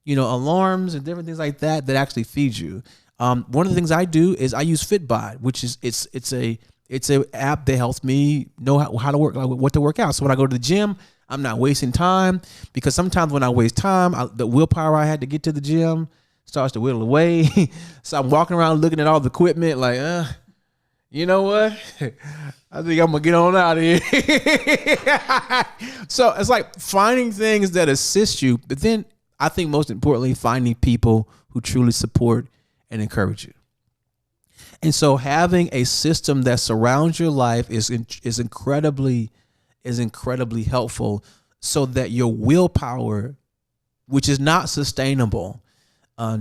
You know, alarms and different things like that actually feed you. One of the things I do is I use Fitbod, which is it's a app that helps me know how to work, like what to work out. So when I go to the gym, I'm not wasting time, because sometimes when I waste time, the willpower I had to get to the gym starts to whittle away. So I'm walking around looking at all the equipment like, you know what? I think I'm going to get on out of here. So it's like finding things that assist you, but then I think most importantly, finding people who truly support and encourage you. And so having a system that surrounds your life is incredibly helpful, so that your willpower, which is not sustainable,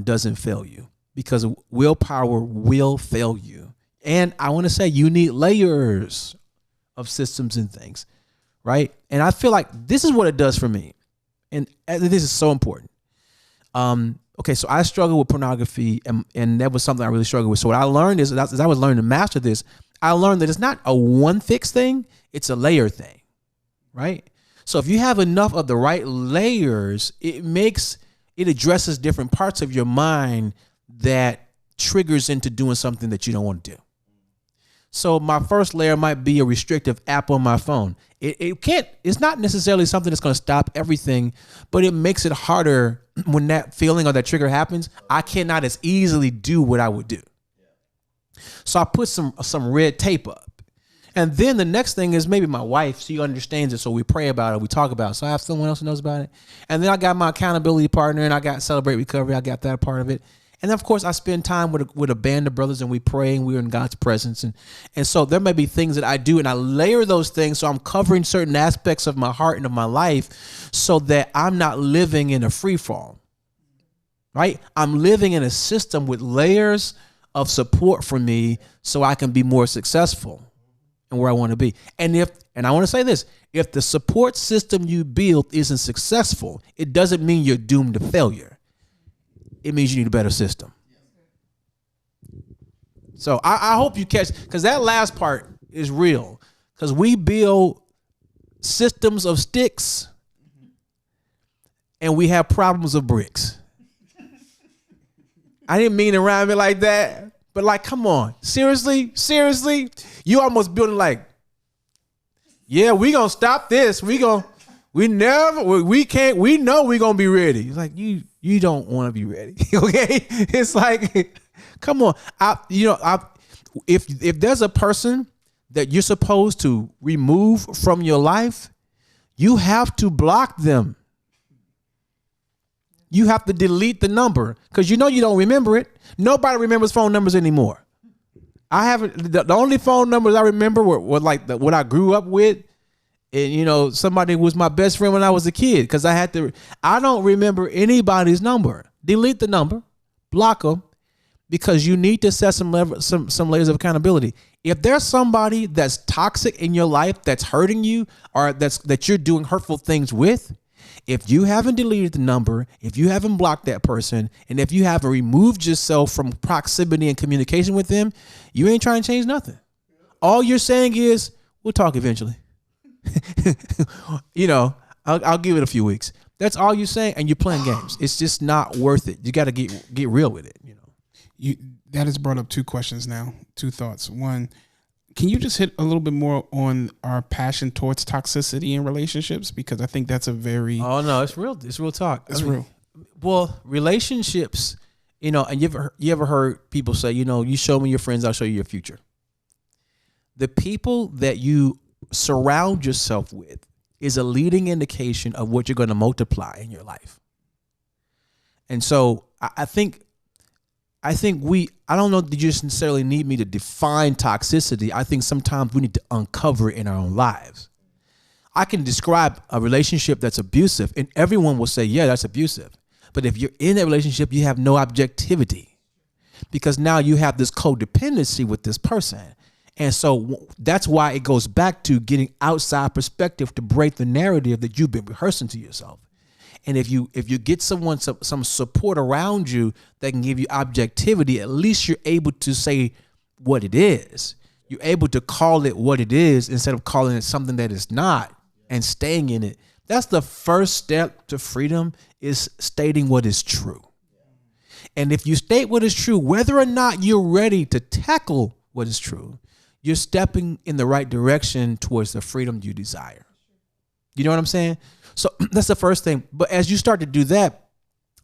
doesn't fail you, because willpower will fail you. And I want to say you need layers of systems and things, right? And I feel like this is what it does for me. And this is so important. Okay, so I struggle with pornography, and that was something I really struggled with. So what I learned is, as I was learning to master this, I learned that it's not a one fix thing, it's a layer thing, right? So if you have enough of the right layers, it addresses different parts of your mind that triggers into doing something that you don't want to do. So my first layer might be a restrictive app on my phone. It's not necessarily something that's going to stop everything, but it makes it harder when that feeling or that trigger happens. I cannot as easily do what I would do. So I put some red tape up. And then the next thing is maybe my wife, she understands it. So we pray about it. We talk about it. So I have someone else who knows about it. And then I got my accountability partner, and I got Celebrate Recovery. I got that part of it. And then, of course, I spend time with a band of brothers, and we pray, and we're in God's presence. And so there may be things that I do, and I layer those things, so I'm covering certain aspects of my heart and of my life, so that I'm not living in a free fall, right? I'm living in a system with layers of support for me, so I can be more successful and where I want to be. And I want to say this, if the support system you build isn't successful, it doesn't mean you're doomed to failure. It means you need a better system. So I hope you catch, because that last part is real. Because we build systems of sticks, and we have problems of bricks. I didn't mean to rhyme it like that, but like, come on, seriously, you almost building like, yeah, we gonna stop this. We know we gonna be ready. It's like you don't want to be ready, okay? It's like, come on, if there's a person that you're supposed to remove from your life, you have to block them. You have to delete the number, because you don't remember it. Nobody remembers phone numbers anymore. I haven't. The only phone numbers I remember were like what I grew up with, and somebody was my best friend when I was a kid, because I don't remember anybody's number. Delete the number, block them, because you need to set some layers of accountability. If there's somebody that's toxic in your life that's hurting you, or that you're doing hurtful things with, if you haven't deleted the number, if you haven't blocked that person, and if you haven't removed yourself from proximity and communication with them, you ain't trying to change nothing. All you're saying is, we'll talk eventually. I'll give it a few weeks. That's all you're saying, and you're playing games. It's just not worth it. You got to get real with it. That has brought up two questions now, two thoughts. One, can you just hit a little bit more on our passion towards toxicity in relationships? Because I think that's a very... Oh, no, it's real. It's real talk. It's real. Well, relationships, and you ever heard people say, you show me your friends, I'll show you your future. The people that you surround yourself with is a leading indication of what you're going to multiply in your life. And so I think I don't know that you necessarily need me to define toxicity. I think sometimes we need to uncover it in our own lives. I can describe a relationship that's abusive, and everyone will say, yeah, that's abusive. But if you're in that relationship, you have no objectivity, because now you have this codependency with this person. And so that's why it goes back to getting outside perspective to break the narrative that you've been rehearsing to yourself. And if you get someone, some support around you that can give you objectivity, at least you're able to say what it is. You're able to call it what it is instead of calling it something that it's not and staying in it. That's the first step to freedom, is stating what is true. And if you state what is true, whether or not you're ready to tackle what is true, you're stepping in the right direction towards the freedom you desire. You know what I'm saying? So that's the first thing. But as you start to do that,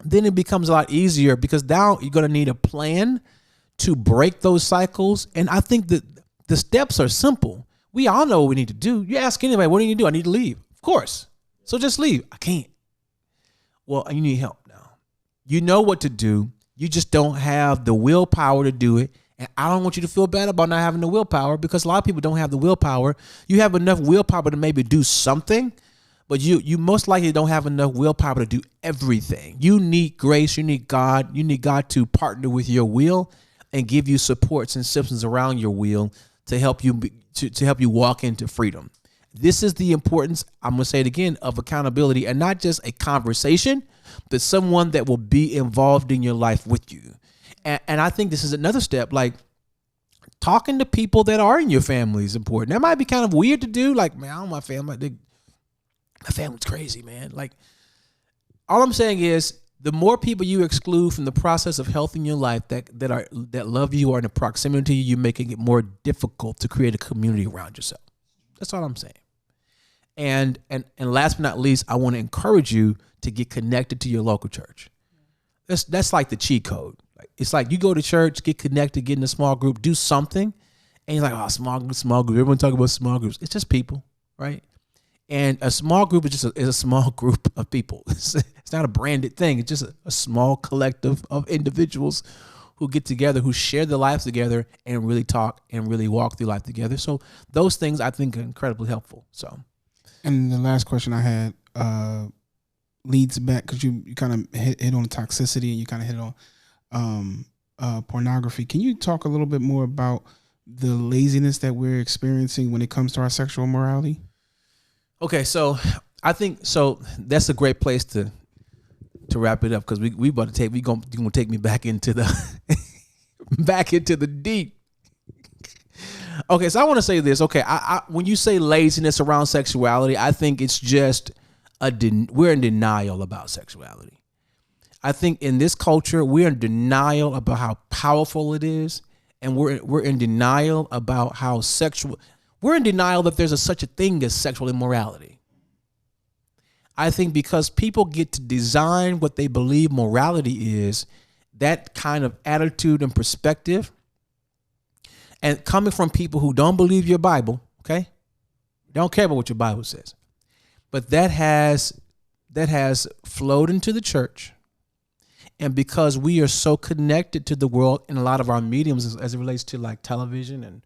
then it becomes a lot easier, because now you're going to need a plan to break those cycles. And I think that the steps are simple. We all know what we need to do. You ask anybody, what do you need to do? I need to leave. Of course. So just leave. I can't. Well, you need help now. You know what to do. You just don't have the willpower to do it. And I don't want you to feel bad about not having the willpower, because a lot of people don't have the willpower. You have enough willpower to maybe do something, but you most likely don't have enough willpower to do everything. You need grace. You need God. You need God to partner with your will and give you supports and systems around your will to help you to help you walk into freedom. This is the importance, I'm going to say it again, of accountability, and not just a conversation, but someone that will be involved in your life with you. And I think this is another step, like talking to people that are in your family is important. That might be kind of weird to do. Like, man, I don't know my family. My family's crazy, man. Like, all I'm saying is, the more people you exclude from the process of health in your life that love you or in the proximity to you, you're making it more difficult to create a community around yourself. That's all I'm saying. And last but not least, I want to encourage you to get connected to your local church. That's like the cheat code. It's like you go to church, get connected, get in a small group, do something, and you're like, oh, small group. Everyone talk about small groups. It's just people, right? And a small group is a small group of people. It's not a branded thing. It's just a small collective of individuals who get together, who share their lives together and really talk and really walk through life together. So those things I think are incredibly helpful. So, and the last question I had leads back, because you kind of hit on toxicity, and you kind of hit on pornography. Can you talk a little bit more about the laziness that we're experiencing when it comes to our sexual morality? Okay, so I think that's a great place to wrap it up, because we about to take you're gonna take me back into the deep. Okay, so I want to say this. Okay, I when you say laziness around sexuality, I think it's just we're in denial about sexuality. I think in this culture, we're in denial about how powerful it is, and we're in denial about how we're in denial that there's such a thing as sexual immorality. I think because people get to design what they believe morality is, that kind of attitude and perspective, and coming from people who don't believe your Bible, okay? Don't care about what your Bible says. But that has flowed into the church. And because we are so connected to the world in a lot of our mediums as it relates to like television and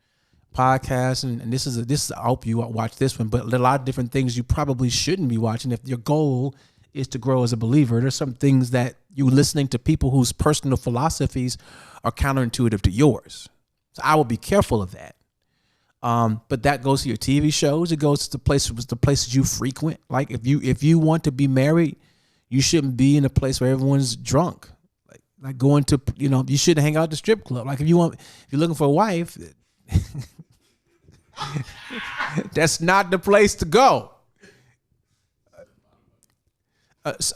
podcasts, and this is I hope you watch this one, but a lot of different things you probably shouldn't be watching if your goal is to grow as a believer. There's some things that you're listening to people whose personal philosophies are counterintuitive to yours. So I will be careful of that. But that goes to your TV shows. It goes to the places you frequent. Like if you want to be married, you shouldn't be in a place where everyone's drunk. Like going to, you shouldn't hang out at the strip club. Like if you're looking for a wife, that's not the place to go. So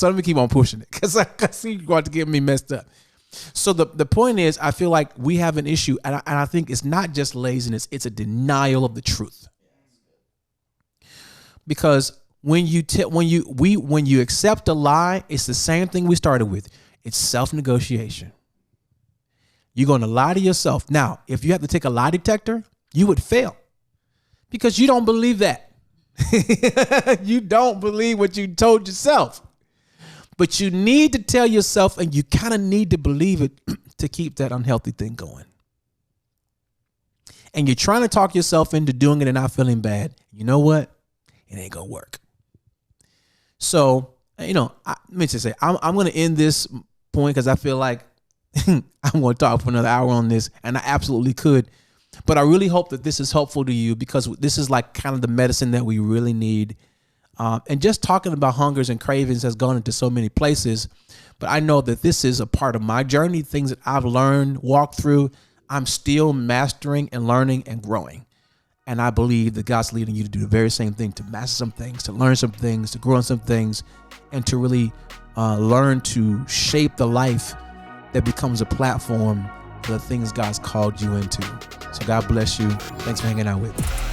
let me keep on pushing it because I see you going to get me messed up. So the point is, I feel like we have an issue, and I think it's not just laziness; it's a denial of the truth. Because when you accept a lie, it's the same thing we started with. It's self-negotiation. You're going to lie to yourself. Now, if you have to take a lie detector, you would fail because you don't believe that. You don't believe what you told yourself. But you need to tell yourself, and you kind of need to believe it to keep that unhealthy thing going. And you're trying to talk yourself into doing it and not feeling bad. You know what? It ain't going to work. So, let me just say, I'm going to end this point because I feel like I'm going to talk for another hour on this, and I absolutely could. But I really hope that this is helpful to you because this is like kind of the medicine that we really need. And just talking about hungers and cravings has gone into so many places. But I know that this is a part of my journey, things that I've learned, walked through. I'm still mastering and learning and growing. And I believe that God's leading you to do the very same thing, to master some things, to learn some things, to grow in some things, and to really learn to shape the life that becomes a platform for the things God's called you into. So God bless you. Thanks for hanging out with me.